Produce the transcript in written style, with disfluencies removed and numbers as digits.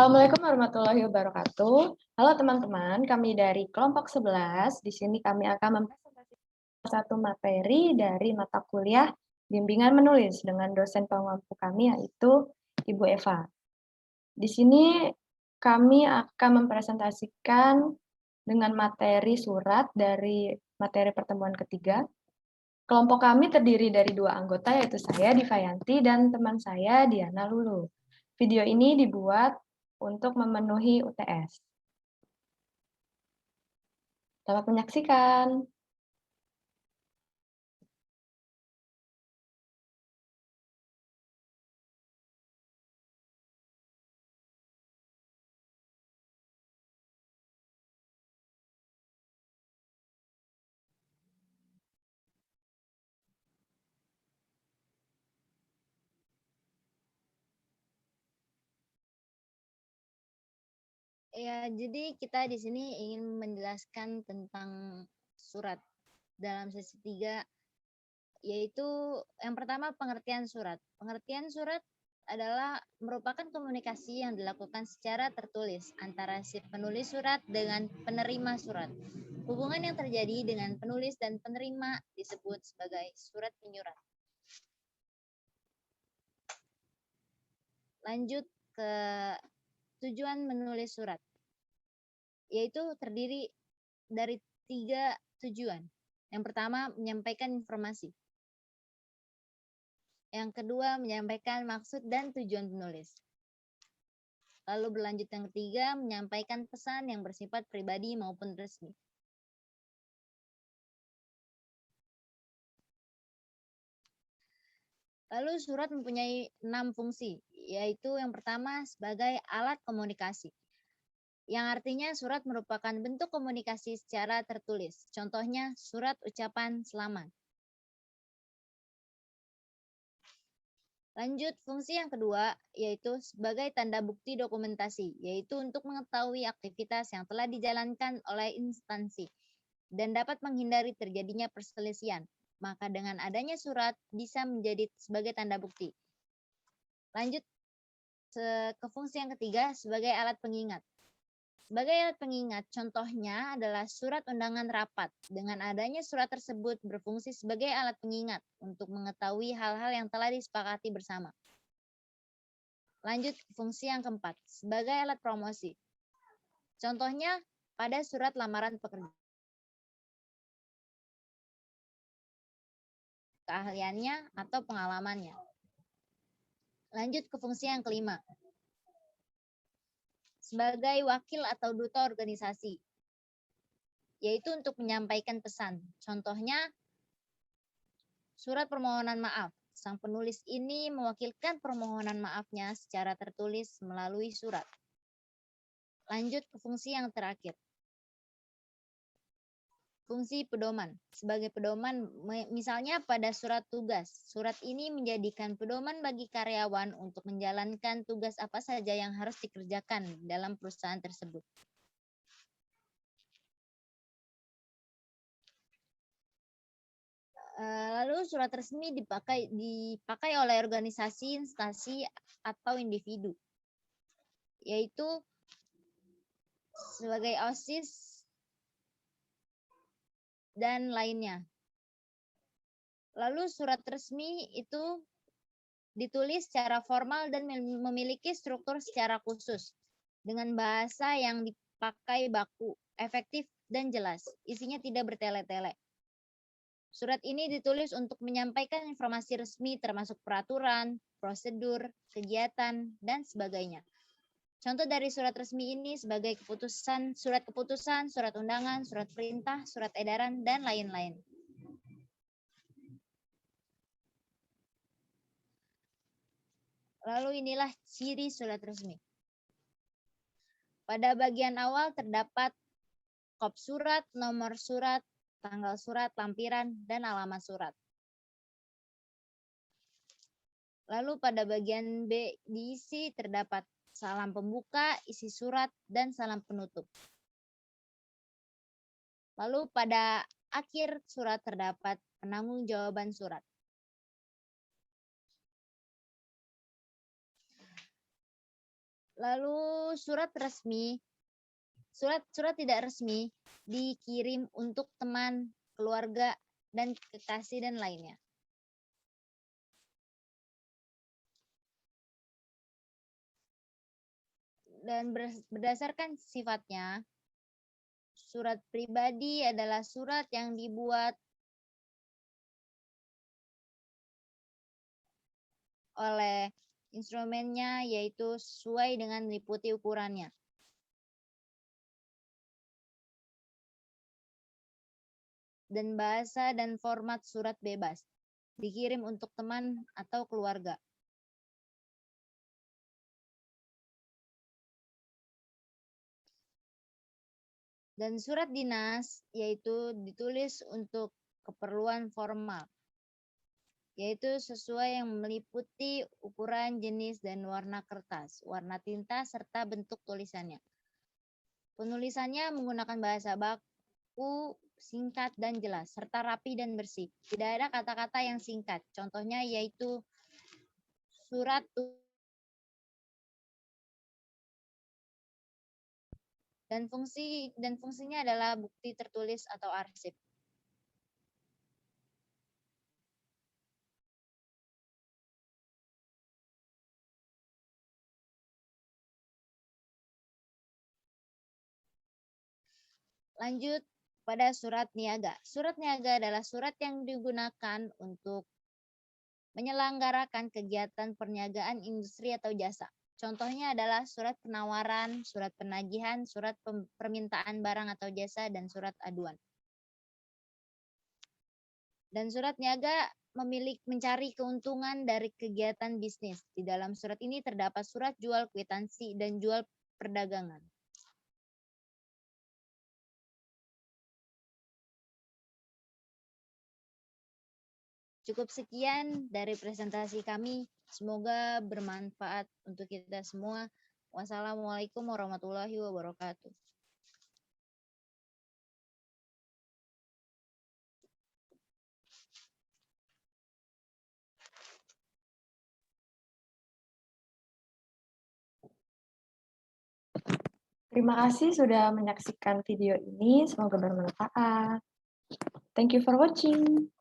Assalamualaikum warahmatullahi wabarakatuh. Halo teman-teman, kami dari kelompok 11. Di sini kami akan mempresentasikan satu materi dari mata kuliah bimbingan menulis dengan dosen pengampu kami yaitu Ibu Eva. Di sini kami akan mempresentasikan dengan materi surat dari materi pertemuan ketiga. Kelompok kami terdiri dari 2 anggota yaitu saya, Divayanti, dan teman saya, Diana Lulu. Video ini dibuat untuk memenuhi UTS. Selamat menyaksikan. Ya, jadi kita di sini ingin menjelaskan tentang surat dalam sesi 3, yaitu yang pertama pengertian surat. Pengertian surat adalah merupakan komunikasi yang dilakukan secara tertulis antara si penulis surat dengan penerima surat. Hubungan yang terjadi dengan penulis dan penerima disebut sebagai surat menyurat. Lanjut ke tujuan menulis surat, yaitu terdiri dari 3 tujuan. Yang pertama, menyampaikan informasi. Yang kedua, menyampaikan maksud dan tujuan penulis. Lalu berlanjut yang ketiga, menyampaikan pesan yang bersifat pribadi maupun resmi. Lalu surat mempunyai 6 fungsi, yaitu yang pertama sebagai alat komunikasi. Yang artinya surat merupakan bentuk komunikasi secara tertulis. Contohnya surat ucapan selamat. Lanjut, fungsi yang kedua yaitu sebagai tanda bukti dokumentasi, yaitu untuk mengetahui aktivitas yang telah dijalankan oleh instansi dan dapat menghindari terjadinya perselisihan. Maka dengan adanya surat bisa menjadi sebagai tanda bukti. Lanjut ke fungsi yang ketiga sebagai alat pengingat. Sebagai alat pengingat, contohnya adalah surat undangan rapat. Dengan adanya surat tersebut berfungsi sebagai alat pengingat untuk mengetahui hal-hal yang telah disepakati bersama. Lanjut ke fungsi yang keempat, sebagai alat promosi. Contohnya pada surat lamaran pekerjaan. Keahliannya atau pengalamannya. Lanjut ke fungsi yang kelima, sebagai wakil atau duta organisasi, yaitu untuk menyampaikan pesan. Contohnya surat permohonan maaf. Sang penulis ini mewakilkan permohonan maafnya secara tertulis melalui surat. Lanjut ke fungsi yang terakhir, fungsi pedoman. Sebagai pedoman, misalnya pada surat tugas. Surat ini menjadikan pedoman bagi karyawan untuk menjalankan tugas apa saja yang harus dikerjakan dalam perusahaan tersebut. Lalu surat resmi dipakai oleh organisasi, instansi, atau individu, yaitu sebagai OSIS dan lainnya. Lalu surat resmi itu ditulis secara formal dan memiliki struktur secara khusus dengan bahasa yang dipakai baku, efektif, dan jelas. Isinya tidak bertele-tele. Surat ini ditulis untuk menyampaikan informasi resmi termasuk peraturan, prosedur, kegiatan, dan sebagainya. Contoh dari surat resmi ini sebagai surat keputusan, surat undangan, surat perintah, surat edaran, dan lain-lain. Lalu inilah ciri surat resmi. Pada bagian awal terdapat kop surat, nomor surat, tanggal surat, lampiran, dan alamat surat. Lalu pada bagian B diisi terdapat salam pembuka, isi surat, dan salam penutup. Lalu pada akhir surat terdapat penanggung-jawaban surat. Lalu surat tidak resmi dikirim untuk teman, keluarga, dan kekasih dan lainnya. Dan berdasarkan sifatnya, surat pribadi adalah surat yang dibuat oleh instrumennya, yaitu sesuai dengan meliputi ukurannya. Dan bahasa dan format surat bebas, dikirim untuk teman atau keluarga. Dan surat dinas, yaitu ditulis untuk keperluan formal, yaitu sesuai yang meliputi ukuran, jenis, dan warna kertas, warna tinta, serta bentuk tulisannya. Penulisannya menggunakan bahasa baku, singkat, dan jelas, serta rapi dan bersih. Tidak ada kata-kata yang singkat. Contohnya yaitu surat dan fungsinya adalah bukti tertulis atau arsip. Lanjut pada surat niaga. Surat niaga adalah surat yang digunakan untuk menyelenggarakan kegiatan perniagaan industri atau jasa. Contohnya adalah surat penawaran, surat penagihan, surat permintaan barang atau jasa, dan surat aduan. Dan surat niaga mencari keuntungan dari kegiatan bisnis. Di dalam surat ini terdapat surat jual kwitansi dan jual perdagangan. Cukup sekian dari presentasi kami. Semoga bermanfaat untuk kita semua. Wassalamualaikum warahmatullahi wabarakatuh. Terima kasih sudah menyaksikan video ini. Semoga bermanfaat. Thank you for watching.